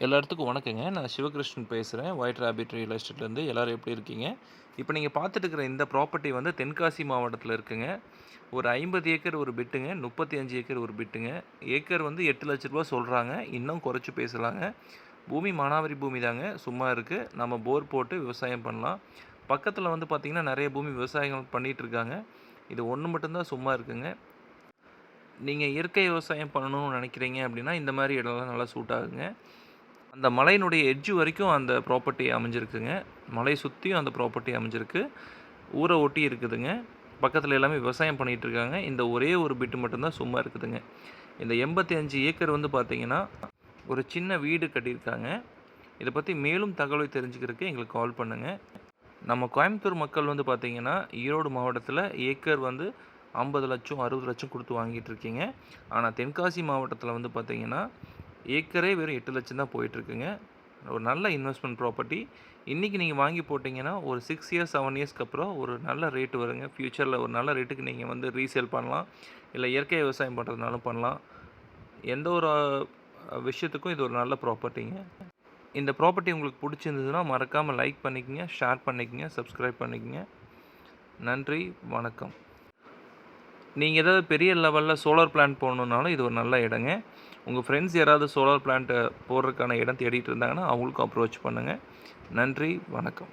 எல்லாத்துக்கும் வணக்கங்க. நான் சிவகிருஷ்ணன் பேசுறேன். ஒயிட் ராபிட் ரியல் எஸ்டேட்லேருந்து. எல்லாரும் எப்படி இருக்கீங்க? இப்ப நீங்க பார்த்துட்டு இருக்கிற இந்த ப்ராப்பர்ட்டி வந்து தென்காசி மாவட்டத்தில இருக்குங்க. ஒரு 50 ஏக்கர் ஒரு பிட்டுங்க. 35 ஏக்கர் ஒரு பிட்டுங்க. ஏக்கர் வந்து ரூ. 8,00,000 சொல்றாங்க. இன்னும் குறைச்சு பேசலாங்க. பூமி மானாவாரி பூமி தாங்க. சும்மா இருக்கு. நம்ம போர் போட்டு விவசாயம் பண்ணலாம். பக்கத்தில வந்து பார்த்தீங்கன்னா, நெறைய பூமி விவசாயம் பண்ணிட்டு இருக்காங்க. இது ஒண்ணு மட்டும் தான் சும்மா இருக்குங்க. நீங்க இயற்கை விவசாயம் பண்ணணும்னு நெனைக்கிறீங்க அப்படின்னா, இந்த மாரி இடம்லாம் நல்லா சூட் ஆகுங்க. அந்த மலையினுடைய எட்ஜ் வரைக்கும் அந்த ப்ராப்பர்ட்டி அமைஞ்சிருக்குங்க. மலைய சுத்தியும் அந்த ப்ராப்பர்ட்டி அமைஞ்சிருக்கு. ஊர ஒட்டி இருக்குதுங்க. பக்கத்துல எல்லாமே விவசாயம் பண்ணிட்டு இருக்காங்க. இந்த ஒரே ஒரு பிட் மட்டும் தான் சும்மா இருக்குதுங்க. இந்த 85 ஏக்கர் வந்து பார்த்தீங்கன்னா, ஒரு சின்ன வீடு கட்டியிருக்காங்க. இத பத்தி மேலும் தகவல் தெரிஞ்சுக்கிறதுக்கு எங்களுக்கு கால் பண்ணுங்க. நம்ம கோயம்புத்தூர் மக்கள் வந்து பார்த்தீங்கன்னா, ஈரோடு மாவட்டத்தில ஏக்கர் வந்து 50,00,000 60,00,000 குடுத்து வாங்கிட்டு இருக்கீங்க. ஆனா தென்காசி மாவட்டத்தில வந்து பார்த்தீங்கன்னா, ஏக்கரே வெறும் 8,00,000 தான் போயிட்டுருக்குங்க. ஒரு நல்ல இன்வெஸ்ட்மென்ட் ப்ராப்பர்ட்டி. இன்னைக்கு நீங்க வாங்கி போட்டீங்கன்னா, ஒரு 6 இயர்ஸ், 7 இயர்ஸ்க்கு அப்புறம் ஒரு நல்ல ரேட் வருங்க. ஃபியூச்சர்ல ஒரு நல்ல ரேட்டுக்கு நீங்க வந்து ரீசேல் பண்ணலாம். இல்ல இயற்கை விவசாயம் பண்றதுனாலும் பண்ணலாம். எந்த ஒரு விஷயத்துக்கும் இது ஒரு நல்ல ப்ராப்பர்ட்டிங்க. இந்த ப்ராப்பர்ட்டி உங்களுக்கு புடிச்சிருந்ததுன்னா, மறக்காம லைக் பண்ணிக்கங்க, ஷேர் பண்ணிக்கங்க, சப்ஸ்கிரைப் பண்ணிக்கங்க. நன்றி, வணக்கம். நீங்க ஏதாவது பெரிய லெவல்ல சோலார் பிளான்ட் போடணும்னாலும் இது ஒரு நல்ல இடங்க. உங்க ஃப்ரெண்ட்ஸ் யாராவது சோலார் பிளான்ட் போடுறதுக்கான இடம் தேடிட்டு இருந்தாங்கன்னா, அவங்களுக்கும் அப்ரோச் பண்ணுங்க. நன்றி, வணக்கம்.